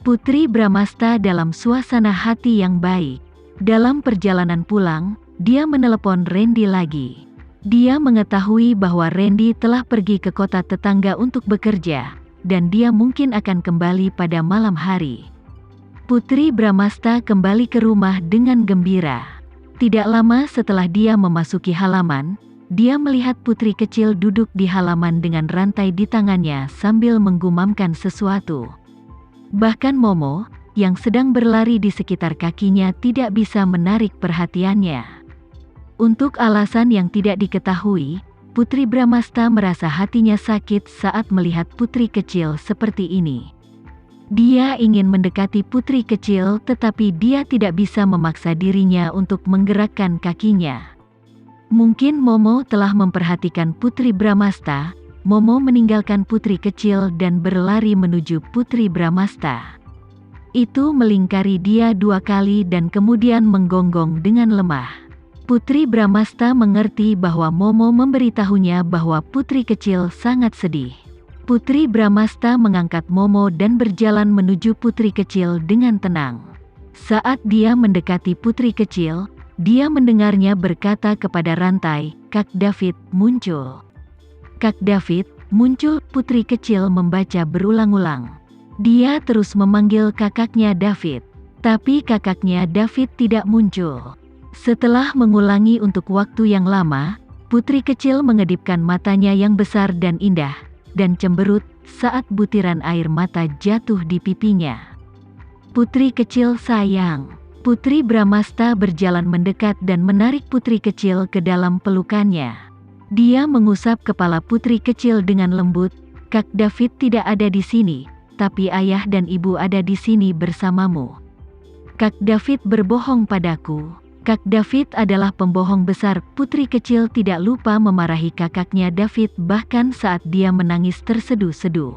Putri Bramasta dalam suasana hati yang baik. Dalam perjalanan pulang, dia menelepon Randy lagi. Dia mengetahui bahwa Randy telah pergi ke kota tetangga untuk bekerja, dan dia mungkin akan kembali pada malam hari. Putri Bramasta kembali ke rumah dengan gembira. Tidak lama setelah dia memasuki halaman, dia melihat putri kecil duduk di halaman dengan rantai di tangannya sambil menggumamkan sesuatu. Bahkan Momo, yang sedang berlari di sekitar kakinya, tidak bisa menarik perhatiannya. Untuk alasan yang tidak diketahui, Putri Bramasta merasa hatinya sakit saat melihat putri kecil seperti ini. Dia ingin mendekati putri kecil, tetapi dia tidak bisa memaksa dirinya untuk menggerakkan kakinya. Mungkin Momo telah memperhatikan Putri Bramasta. Momo meninggalkan putri kecil dan berlari menuju Putri Bramasta. Itu melingkari dia 2 kali dan kemudian menggonggong dengan lemah. Putri Bramasta mengerti bahwa Momo memberitahunya bahwa putri kecil sangat sedih. Putri Bramasta mengangkat Momo dan berjalan menuju putri kecil dengan tenang. Saat dia mendekati putri kecil, dia mendengarnya berkata kepada rantai, "Kak David, muncul." "Kak David, muncul," putri kecil membaca berulang-ulang. Dia terus memanggil kakaknya David, tapi kakaknya David tidak muncul. Setelah mengulangi untuk waktu yang lama, putri kecil mengedipkan matanya yang besar dan indah, dan cemberut saat butiran air mata jatuh di pipinya. "Putri kecil sayang." Putri Bramasta berjalan mendekat dan menarik putri kecil ke dalam pelukannya. Dia mengusap kepala putri kecil dengan lembut. "Kak David tidak ada di sini, tapi ayah dan ibu ada di sini bersamamu." "Kak David berbohong padaku." "Kak David adalah pembohong besar." Putri kecil tidak lupa memarahi kakaknya David bahkan saat dia menangis terseduh-seduh.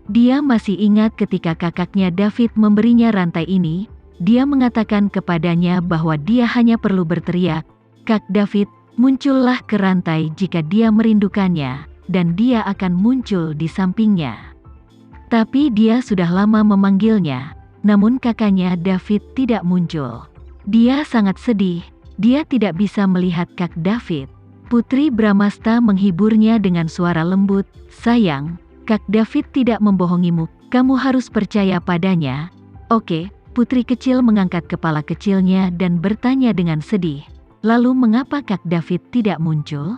Dia masih ingat ketika kakaknya David memberinya rantai ini. Dia mengatakan kepadanya bahwa dia hanya perlu berteriak, "Kak David, muncullah ke rantai jika dia merindukannya, dan dia akan muncul di sampingnya." Tapi dia sudah lama memanggilnya, namun kakaknya David tidak muncul. Dia sangat sedih, dia tidak bisa melihat Kak David. Putri Bramasta menghiburnya dengan suara lembut, "Sayang, Kak David tidak membohongimu, kamu harus percaya padanya." "Oke." Putri kecil mengangkat kepala kecilnya dan bertanya dengan sedih, "Lalu mengapa Kak David tidak muncul?"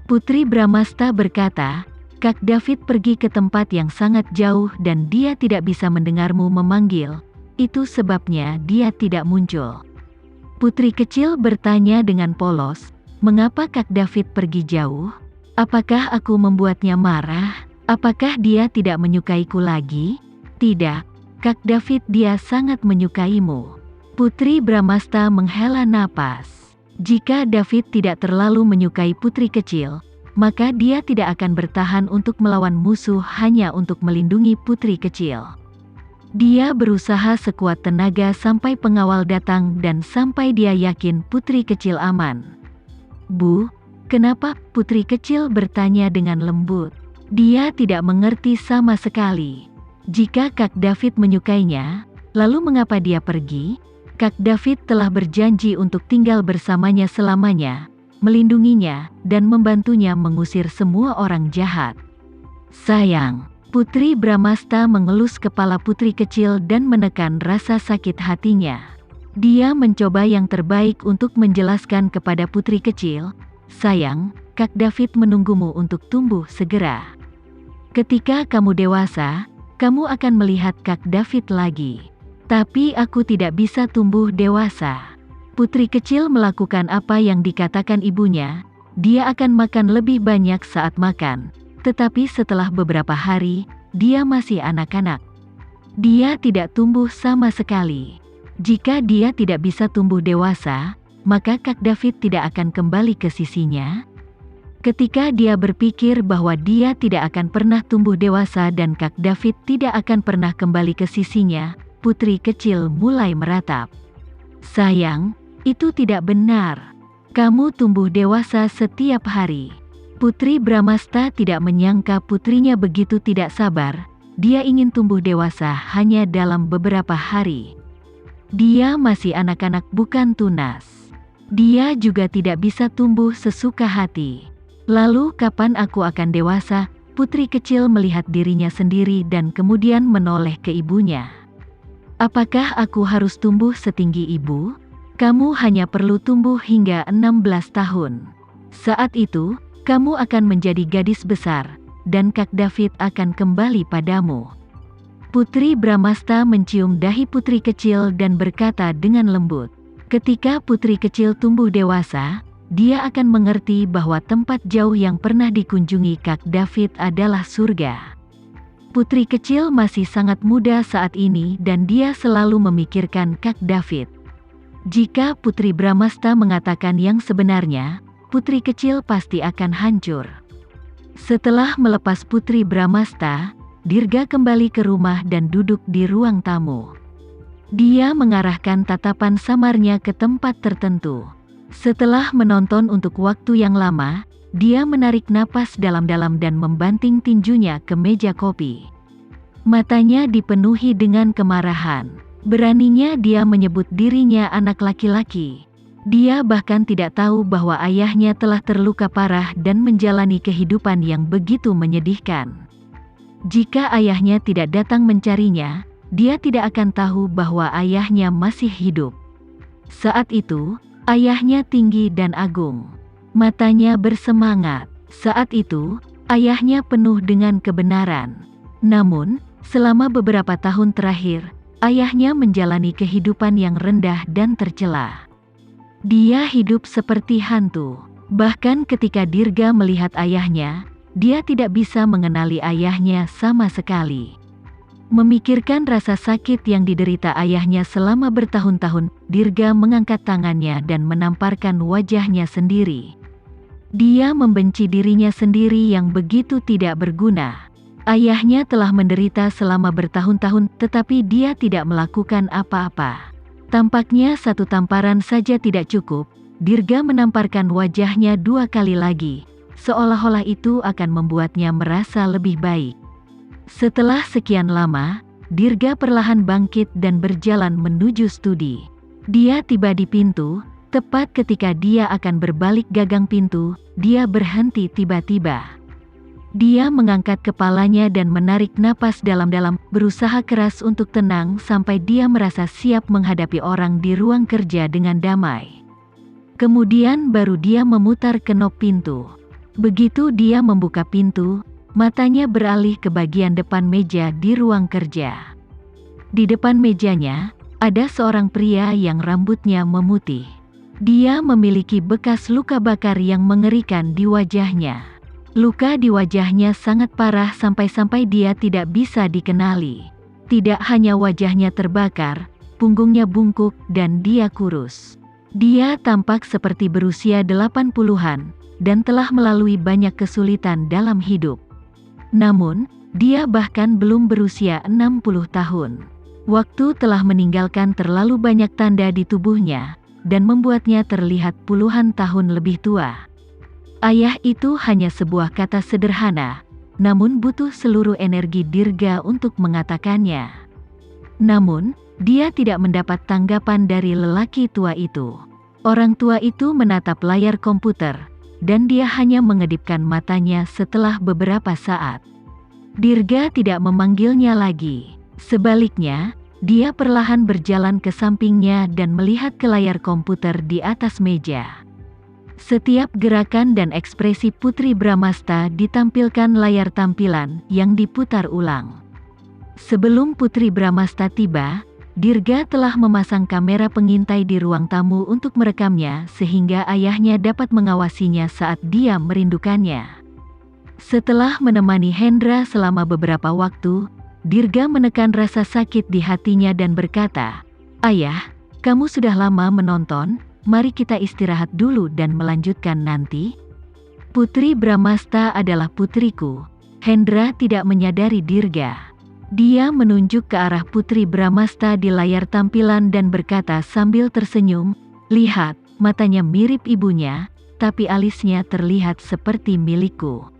Putri Bramasta berkata, "Kak David pergi ke tempat yang sangat jauh dan dia tidak bisa mendengarmu memanggil. Itu sebabnya dia tidak muncul." Putri kecil bertanya dengan polos, "Mengapa Kak David pergi jauh? Apakah aku membuatnya marah? Apakah dia tidak menyukaiku lagi?" "Tidak, Kak David, dia sangat menyukaimu." Putri Bramasta menghela napas. Jika David tidak terlalu menyukai putri kecil, maka dia tidak akan bertahan untuk melawan musuh hanya untuk melindungi putri kecil. Dia berusaha sekuat tenaga sampai pengawal datang dan sampai dia yakin putri kecil aman. "Bu, kenapa?" Putri kecil bertanya dengan lembut. Dia tidak mengerti sama sekali. Jika Kak David menyukainya, lalu mengapa dia pergi? Kak David telah berjanji untuk tinggal bersamanya selamanya, melindunginya, dan membantunya mengusir semua orang jahat. "Sayang." Putri Bramasta mengelus kepala putri kecil dan menekan rasa sakit hatinya. Dia mencoba yang terbaik untuk menjelaskan kepada putri kecil, "Sayang, Kak David menunggumu untuk tumbuh segera. Ketika kamu dewasa, kamu akan melihat Kak David lagi. Tapi aku tidak bisa tumbuh dewasa." Putri kecil melakukan apa yang dikatakan ibunya. Dia akan makan lebih banyak saat makan. Tetapi setelah beberapa hari, dia masih anak-anak. Dia tidak tumbuh sama sekali. Jika dia tidak bisa tumbuh dewasa, maka Kak David tidak akan kembali ke sisinya. Ketika dia berpikir bahwa dia tidak akan pernah tumbuh dewasa dan Kak David tidak akan pernah kembali ke sisinya, putri kecil mulai meratap. "Sayang, itu tidak benar. Kamu tumbuh dewasa setiap hari." Putri Bramasta tidak menyangka putrinya begitu tidak sabar. dia ingin tumbuh dewasa hanya dalam beberapa hari. Dia masih anak-anak, bukan tunas. Dia juga tidak bisa tumbuh sesuka hati. Lalu kapan aku akan dewasa? Putri kecil melihat dirinya sendiri dan kemudian menoleh ke ibunya. Apakah aku harus tumbuh setinggi ibu? Kamu hanya perlu tumbuh hingga 16 tahun. Saat itu, kamu akan menjadi gadis besar, dan Kak David akan kembali padamu. Putri Bramasta mencium dahi putri kecil dan berkata dengan lembut, ketika putri kecil tumbuh dewasa, dia akan mengerti bahwa tempat jauh yang pernah dikunjungi Kak David adalah surga. Putri kecil masih sangat muda saat ini dan dia selalu memikirkan Kak David. Jika Putri Bramasta mengatakan yang sebenarnya, putri kecil pasti akan hancur. Setelah melepas Putri Bramasta, Dirga kembali ke rumah dan duduk di ruang tamu. Dia mengarahkan tatapan samarnya ke tempat tertentu. Setelah menonton untuk waktu yang lama, dia menarik napas dalam-dalam dan membanting tinjunya ke meja kopi. Matanya dipenuhi dengan kemarahan. Beraninya dia menyebut dirinya anak laki-laki. Dia bahkan tidak tahu bahwa ayahnya telah terluka parah dan menjalani kehidupan yang begitu menyedihkan. Jika ayahnya tidak datang mencarinya, dia tidak akan tahu bahwa ayahnya masih hidup. Saat itu, ayahnya tinggi dan agung. Matanya bersemangat. Saat itu, ayahnya penuh dengan kebenaran. Namun, selama beberapa tahun terakhir, ayahnya menjalani kehidupan yang rendah dan tercela. Dia hidup seperti hantu. Bahkan ketika Dirga melihat ayahnya, dia tidak bisa mengenali ayahnya sama sekali. Memikirkan rasa sakit yang diderita ayahnya selama bertahun-tahun, Dirga mengangkat tangannya dan menamparkan wajahnya sendiri. Dia membenci dirinya sendiri yang begitu tidak berguna. Ayahnya telah menderita selama bertahun-tahun, tetapi dia tidak melakukan apa-apa. Tampaknya satu tamparan saja tidak cukup. Dirga menamparkan wajahnya 2 kali lagi, seolah-olah itu akan membuatnya merasa lebih baik. Setelah sekian lama, Dirga perlahan bangkit dan berjalan menuju studi. Dia tiba di pintu, tepat ketika dia akan berbalik gagang pintu, dia berhenti tiba-tiba. Dia mengangkat kepalanya dan menarik napas dalam-dalam, berusaha keras untuk tenang sampai dia merasa siap menghadapi orang di ruang kerja dengan damai. Kemudian baru dia memutar kenop pintu. Begitu dia membuka pintu, matanya beralih ke bagian depan meja di ruang kerja. Di depan mejanya, ada seorang pria yang rambutnya memutih. Dia memiliki bekas luka bakar yang mengerikan di wajahnya. Luka di wajahnya sangat parah sampai-sampai dia tidak bisa dikenali. Tidak hanya wajahnya terbakar, punggungnya bungkuk dan dia kurus. Dia tampak seperti berusia 80-an dan telah melalui banyak kesulitan dalam hidup. Namun, dia bahkan belum berusia 60 tahun. Waktu telah meninggalkan terlalu banyak tanda di tubuhnya dan membuatnya terlihat puluhan tahun lebih tua. Ayah itu hanya sebuah kata sederhana, namun butuh seluruh energi Dirga untuk mengatakannya. Namun, dia tidak mendapat tanggapan dari lelaki tua itu. Orang tua itu menatap layar komputer, dan dia hanya mengedipkan matanya setelah beberapa saat. Dirga tidak memanggilnya lagi. Sebaliknya, dia perlahan berjalan ke sampingnya dan melihat ke layar komputer di atas meja. Setiap gerakan dan ekspresi Putri Bramasta ditampilkan layar tampilan yang diputar ulang. Sebelum Putri Bramasta tiba, Dirga telah memasang kamera pengintai di ruang tamu untuk merekamnya sehingga ayahnya dapat mengawasinya saat dia merindukannya. Setelah menemani Hendra selama beberapa waktu, Dirga menekan rasa sakit di hatinya dan berkata, "Ayah, kamu sudah lama menonton. Mari kita istirahat dulu dan melanjutkan nanti." Putri Bramasta adalah putriku. Hendra tidak menyadari Dirga. Dia menunjuk ke arah Putri Bramasta di layar tampilan dan berkata sambil tersenyum, "Lihat, matanya mirip ibunya, tapi alisnya terlihat seperti milikku."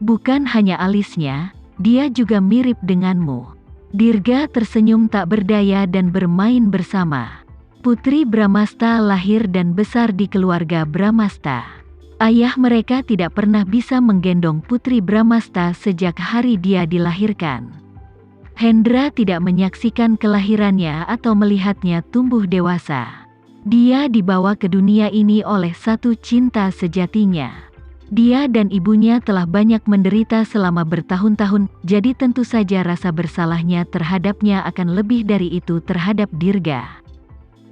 Bukan hanya alisnya, dia juga mirip denganmu." Dirga tersenyum tak berdaya dan bermain bersama. Putri Bramasta lahir dan besar di keluarga Bramasta. Ayah mereka tidak pernah bisa menggendong Putri Bramasta sejak hari dia dilahirkan. Hendra tidak menyaksikan kelahirannya atau melihatnya tumbuh dewasa. Dia dibawa ke dunia ini oleh satu cinta sejatinya. Dia dan ibunya telah banyak menderita selama bertahun-tahun, jadi tentu saja rasa bersalahnya terhadapnya akan lebih dari itu terhadap Dirga.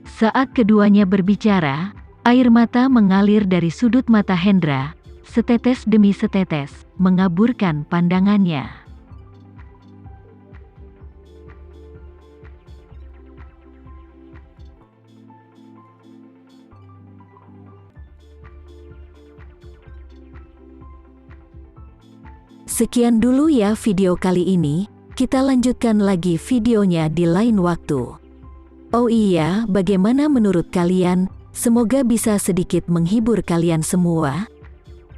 Saat keduanya berbicara, air mata mengalir dari sudut mata Hendra, setetes demi setetes, mengaburkan pandangannya. Sekian dulu ya video kali ini, kita lanjutkan lagi videonya di lain waktu. Oh iya, bagaimana menurut kalian? Semoga bisa sedikit menghibur kalian semua.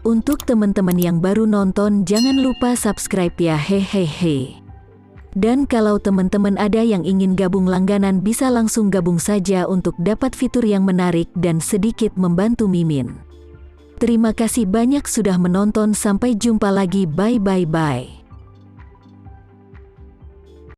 Untuk teman-teman yang baru nonton, jangan lupa subscribe ya, hehehe. Dan kalau teman-teman ada yang ingin gabung langganan, bisa langsung gabung saja untuk dapat fitur yang menarik dan sedikit membantu Mimin. Terima kasih banyak sudah menonton, sampai jumpa lagi, bye.